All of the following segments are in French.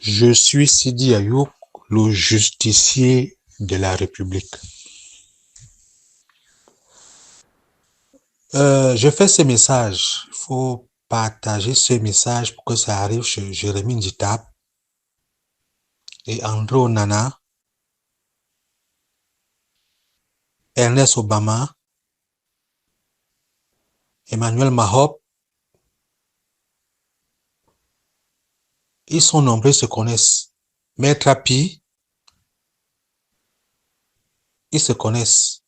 Je suis Sidi Ayouk, le justicier de la République. Je fais ce message. Il faut partager ce message pour que ça arrive chez Jérémy Nditap et André Onana, Ernest Obama, Emmanuel Mahop. Ils sont nombreux, se connaissent. Maître Api, ils se connaissent.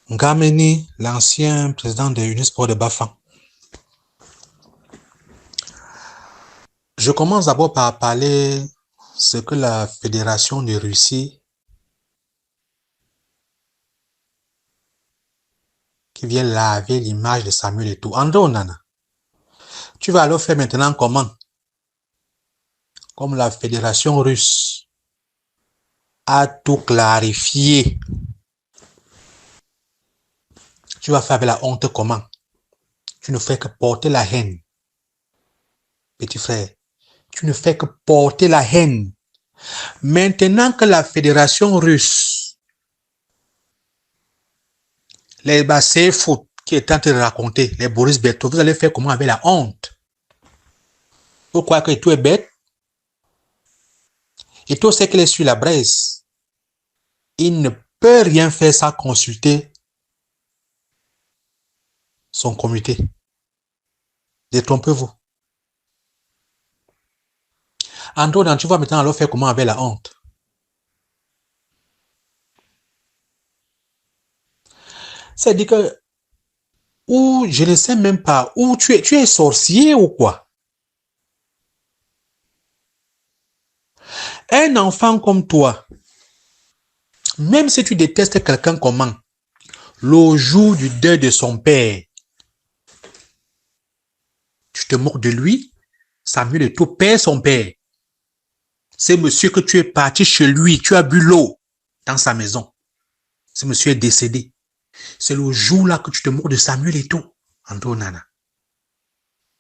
Ngameni, l'ancien président de Unisport de Bafang. Je commence d'abord par parler ce que la Fédération de Russie qui vient laver l'image de Samuel Eto'o. André Onana, tu vas alors faire maintenant comment? Comme la Fédération russe a tout clarifié. Tu vas faire avec la honte comment? Tu ne fais que porter la haine. Petit frère, tu ne fais que porter la haine. Maintenant que la Fédération russe, les bassets foot qui est en train de raconter, les Boris Berthaud, vous allez faire comment avec la honte? Vous croyez que tout est bête? Et tout sait qu'il est sur la braise. Il ne peut rien faire sans consulter son comité. Détrompez-vous. André, tu vas maintenant alors faire comment avec la honte? C'est-à-dire que, ou je ne sais même pas, où tu es sorcier ou quoi? Un enfant comme toi, même si tu détestes quelqu'un comment, le jour du deuil de son père, tu te moques de lui, Samuel Eto'o perd son père. C'est monsieur que tu es parti chez lui, tu as bu l'eau dans sa maison. Ce monsieur est décédé. C'est le jour-là que tu te moques de Samuel Eto'o, André Onana.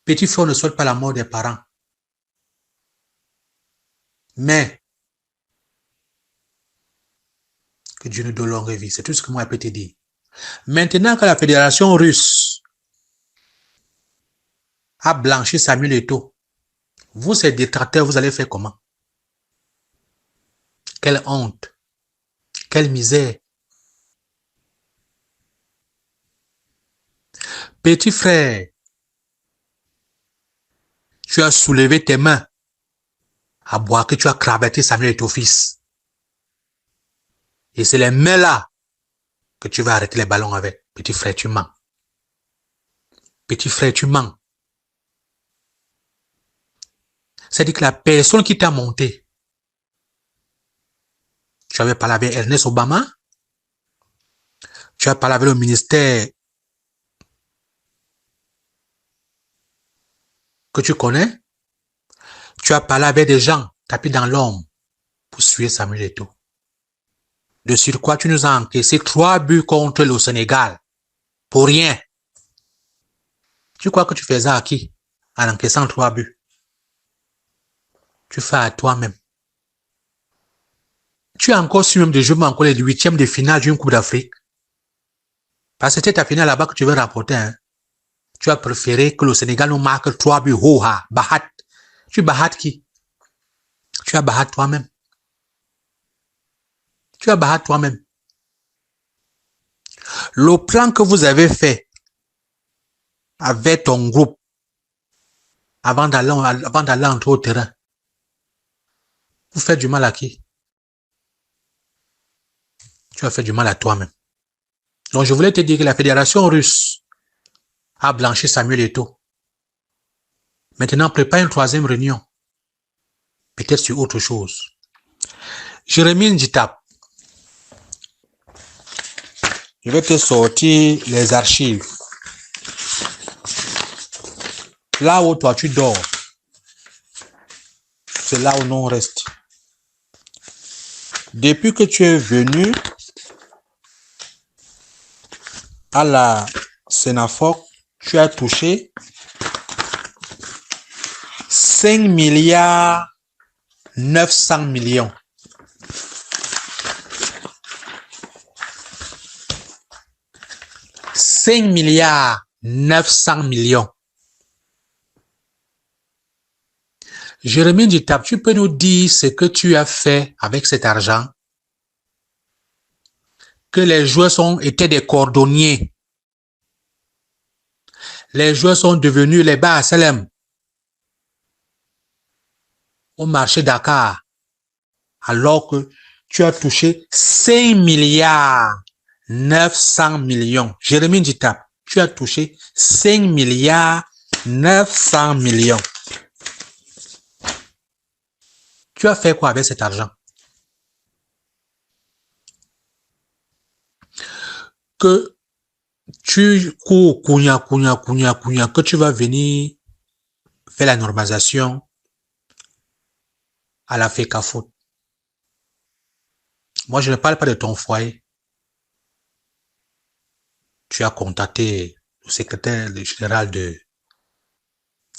Petit frère ne souhaite pas la mort des parents. Mais, que Dieu nous donne longue vie, c'est tout ce que moi je peux te dire. Maintenant que la Fédération russe a blanchi Samuel Eto'o, vous, ces détracteurs, vous allez faire comment? Quelle honte, quelle misère. Petit frère, tu as soulevé tes mains à boire que tu as cravaté Samuel Eto'o fils. Et c'est les mains là que tu vas arrêter les ballons avec. Petit frère, tu mens. Petit frère, tu mens. C'est-à-dire que la personne qui t'a monté, tu avais parlé avec Ernest Obama, tu as parlé avec le ministère que tu connais, tu as parlé avec des gens tapis dans l'ombre pour suivre Samuel Eto'o. De surcroît, tu nous as encaissé 3 buts contre le Sénégal. Pour rien. Tu crois que tu fais ça à qui? En encaissant 3 buts. Tu fais à toi-même. Tu as encore su même de jouer encore les 8e de finale d'une Coupe d'Afrique. Parce que c'était ta finale là-bas que tu veux rapporter. Hein. Tu as préféré que le Sénégal nous marque 3 buts. Ho-ha, Bahat. Tu Bahat qui? Tu as Bahat toi-même. Tu as Bahat toi-même. Le plan que vous avez fait avec ton groupe avant d'aller entrer au terrain, vous faites du mal à qui? Tu as fait du mal à toi-même. Donc je voulais te dire que la Fédération russe a blanchi Samuel Eto'o. Maintenant, prépare une 3e réunion. Peut-être sur autre chose. Jérémy Nditap. Je vais te sortir les archives. Là où toi tu dors, c'est là où nous on reste. Depuis que tu es venu à la Sénafoc, tu as touché 5 milliards 900 millions. « 5 milliards 900 millions. » Jérémie Nditap, tu peux nous dire ce que tu as fait avec cet argent? Que les joueurs étaient des cordonniers. Les joueurs sont devenus les Bar Salem au marché Dakar, alors que tu as touché 5 milliards 900 millions. Jérémie Nditap, tu as touché 5 milliards 900 millions. Tu as fait quoi avec cet argent? Que tu cours, que tu vas venir faire la normalisation à la FECAFOOT. Moi, je ne parle pas de ton foyer. Tu as contacté le secrétaire général de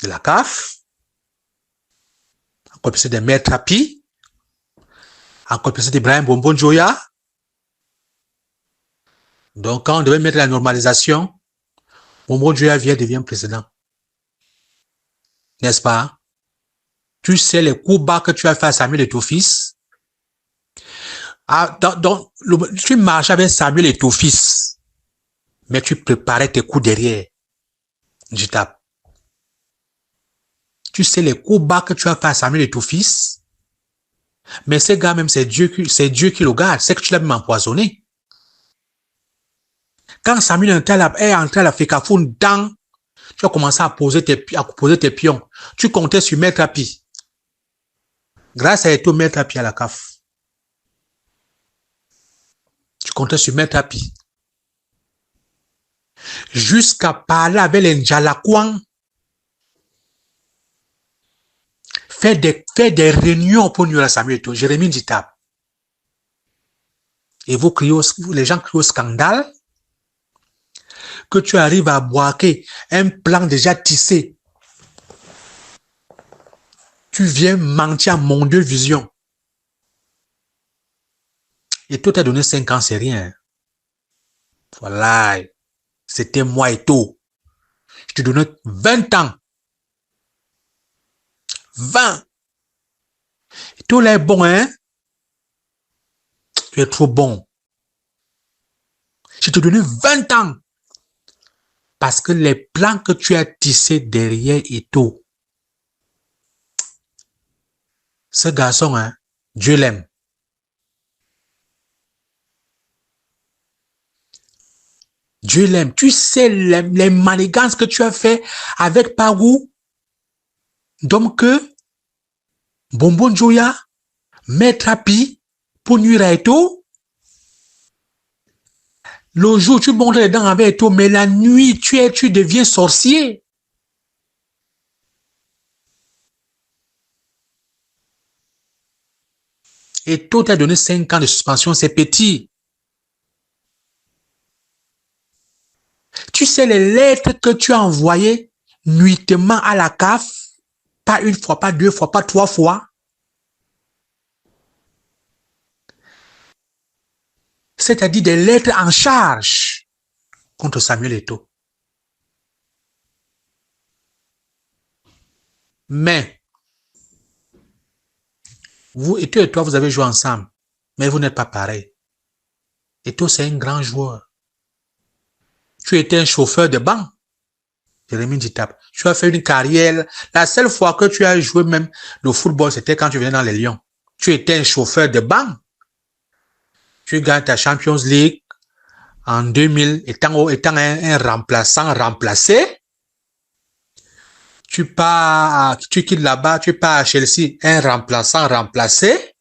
la CAF, en compagnie de Maître Api, en compagnie d'Ibrahim Bonbon Joya. Donc, quand on devait mettre la normalisation, Bonbon Joya devient président. N'est-ce pas? Tu sais les coups bas que tu as fait à Samuel Eto'o-Fils. Tu marchais avec Samuel Eto'o-Fils, mais tu préparais tes coups derrière. Nditap. Tu sais les coups bas que tu as fait à Samuel Eto'o-Fils, mais ce gars même, c'est Dieu qui le garde. C'est que tu l'as même empoisonné. Quand Samuel est entré à la FECAFOOT, tu as commencé à poser tes pions. Tu comptais sur Maître Api. Grâce à Eto'o, Maître Api à la CAF. Tu comptais sur Maître Api. Jusqu'à parler avec les Ndjalakouan. Faire des réunions pour nuire à Samuel Eto'o. Jérémie Nditap. Et les gens crient au scandale que tu arrives à boaquer un plan déjà tissé. Tu viens mentir à mon Dieu vision. Et toi, t'as donné 5 ans, c'est rien. Voilà. C'était moi et tout. Je te donnais 20 ans. 20. Et tout là est bon, hein? Tu es trop bon. Je te donnais 20 ans. Parce que les plans que tu as tissés derrière et tout. Ce garçon, hein, Dieu l'aime. Dieu l'aime. Tu sais les manigances que tu as fait avec Pagou. Donc, Bonbon Joya, Maître Api, pour nuire à Eto'o. Le jour, tu montres les dents avec Eto'o, mais la nuit, tu deviens sorcier. Eto'o t'a donné 5 ans de suspension, c'est petit. Tu sais les lettres que tu as envoyées nuitement à la CAF, pas une fois, pas 2 fois, pas 3 fois. C'est-à-dire des lettres en charge contre Samuel Eto'o. Mais, vous, Eto'o et toi, vous avez joué ensemble, mais vous n'êtes pas pareil. Eto'o, c'est un grand joueur. Tu étais un chauffeur de banc. Jérémie Nditap. Tu as fait une carrière. La seule fois que tu as joué même le football, c'était quand tu venais dans les Lions. Tu étais un chauffeur de banc. Tu gagnes ta Champions League en 2000, étant un remplaçant remplacé. Tu quittes là-bas, tu pars à Chelsea, un remplaçant remplacé.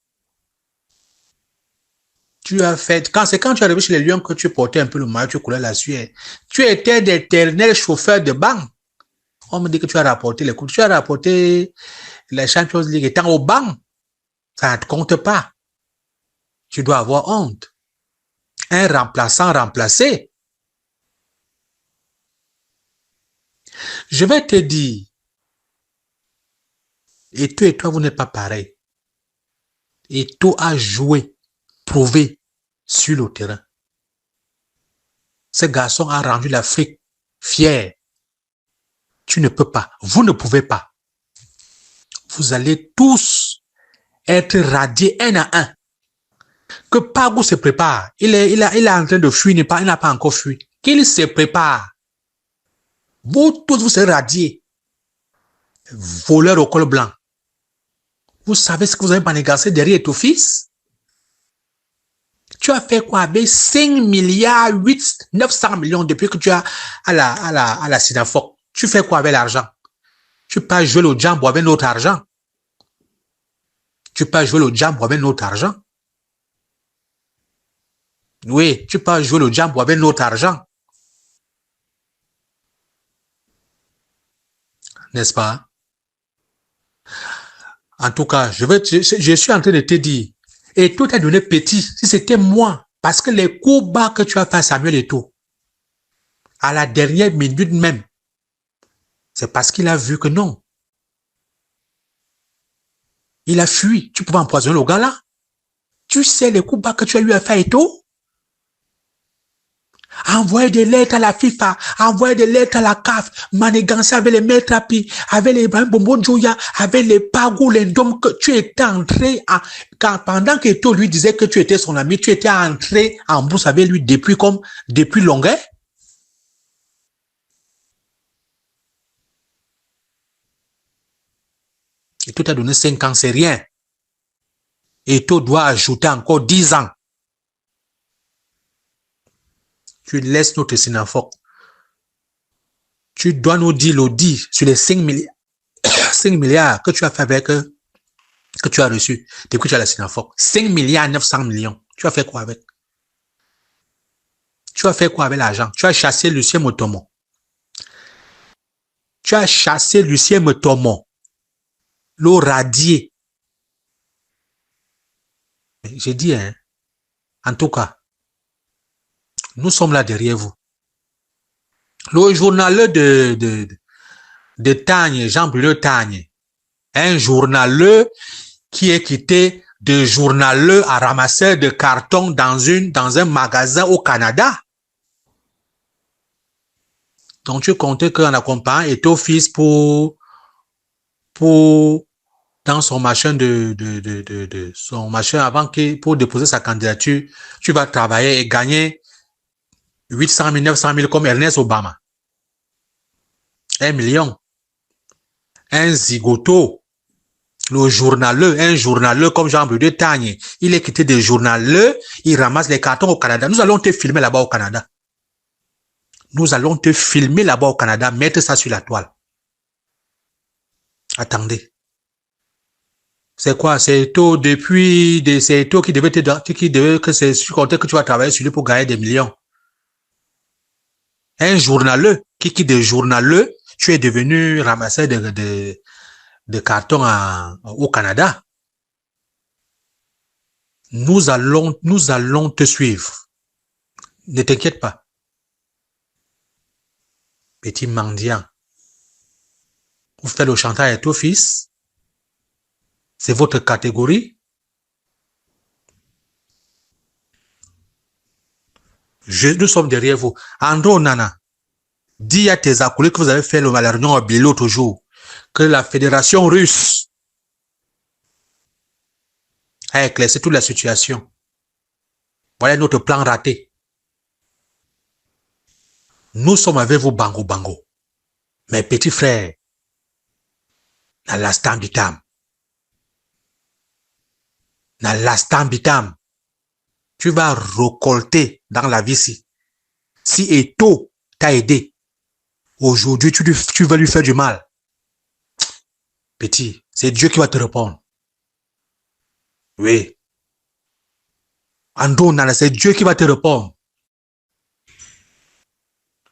Tu as fait, quand tu es arrivé chez les Lions que tu portais un peu le maillot, tu coulais la sueur. Tu étais d'éternel chauffeur de banc. On me dit que tu as rapporté les coups. Tu as rapporté les Champions League étant au banc. Ça ne compte pas. Tu dois avoir honte. Un remplaçant remplacé. Je vais te dire, Et toi, vous n'êtes pas pareil. Eto'o a joué, prouvé sur le terrain. Ce garçon a rendu l'Afrique fière. Tu ne peux pas. Vous ne pouvez pas. Vous allez tous être radiés un à un. Que Pagou se prépare. Il est en train de fuir, il n'a pas encore fui. Qu'il se prépare. Vous tous, vous serez radiés. Voleurs au col blanc. Vous savez ce que vous avez manigancé derrière ton fils? Tu as fait quoi avec 5 milliards 8 900 millions depuis que tu as à la Sinafoc? Tu fais quoi avec l'argent? Tu peux jouer le jambo avec notre argent. Tu peux jouer le jambo avec notre argent. Oui, tu peux jouer le jambo avec notre argent. N'est-ce pas? En tout cas, je suis en train de te dire, et tout est donné petit, si c'était moi, parce que les coups bas que tu as fait à Samuel Eto'o, à la dernière minute même, c'est parce qu'il a vu que non. Il a fui. Tu pouvais empoisonner le gars là. Tu sais les coups bas que tu as eu à faire Eto'o? Envoyer des lettres à la FIFA, envoyer des lettres à la CAF, manigancer avec les maîtres à pied, avec les Bombo Joya, avec les Pagou, les Dom, que tu étais entré à, pendant que Eto'o lui disait que tu étais son ami, tu étais entré en bourse avec lui depuis longueur. Eto'o t'a donné 5 ans, c'est rien. Eto'o doit ajouter encore 10 ans. Tu laisses notre Sinafoc. Tu dois nous dire l'audit sur les 5 milliards, 5 milliards que tu as fait avec, que tu as reçu depuis que tu as la Sinafoc. 5 milliards 900 millions. Tu as fait quoi avec? Tu as fait quoi avec l'argent? Tu as chassé Lucien Motomon. Tu as chassé Lucien Motomon. Le radier. J'ai dit, hein, en tout cas, nous sommes là derrière vous. Le journaleux de Tagne, Jean-Bruleux Tagne, un journaleux qui est quitté de journaleux à ramasseur de carton dans un magasin au Canada. Donc, tu comptais qu'en accompagnant Eto'o fils pour dans son machin son machin avant pour déposer sa candidature, tu vas travailler et gagner 800 000, 900 000 comme Ernest Obama. 1 million. Un zigoto. Un journaleux comme Jean-Bruleux Tagne. Il est quitté des journaleux, il ramasse les cartons au Canada. Nous allons te filmer là-bas au Canada. Nous allons te filmer là-bas au Canada, mettre ça sur la toile. Attendez. C'est quoi? C'est Eto'o depuis, c'est Eto'o qui devait que c'est compter que tu vas travailler sur lui pour gagner des millions. Un journaleux qui quitte des journaleux, tu es devenu ramasseur de cartons au Canada. Nous allons te suivre. Ne t'inquiète pas. Petit mendiant. Vous faites le chantage à ton fils. C'est votre catégorie. Nous sommes derrière vous. Andro Nana, dis à tes acolytes que vous avez fait la réunion à Billy l'autre jour, que la fédération russe a éclairci toute la situation. Voilà notre plan raté. Nous sommes avec vous, Bango Bango. Mes petits frères, dans l'instant du temps. Dans l'instant du temps. Tu vas récolter dans la vie si Eto'o t'a aidé. Aujourd'hui, tu vas lui faire du mal. Petit, c'est Dieu qui va te répondre. Oui. Ando Nana, c'est Dieu qui va te répondre.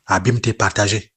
Abîme t'es partagé.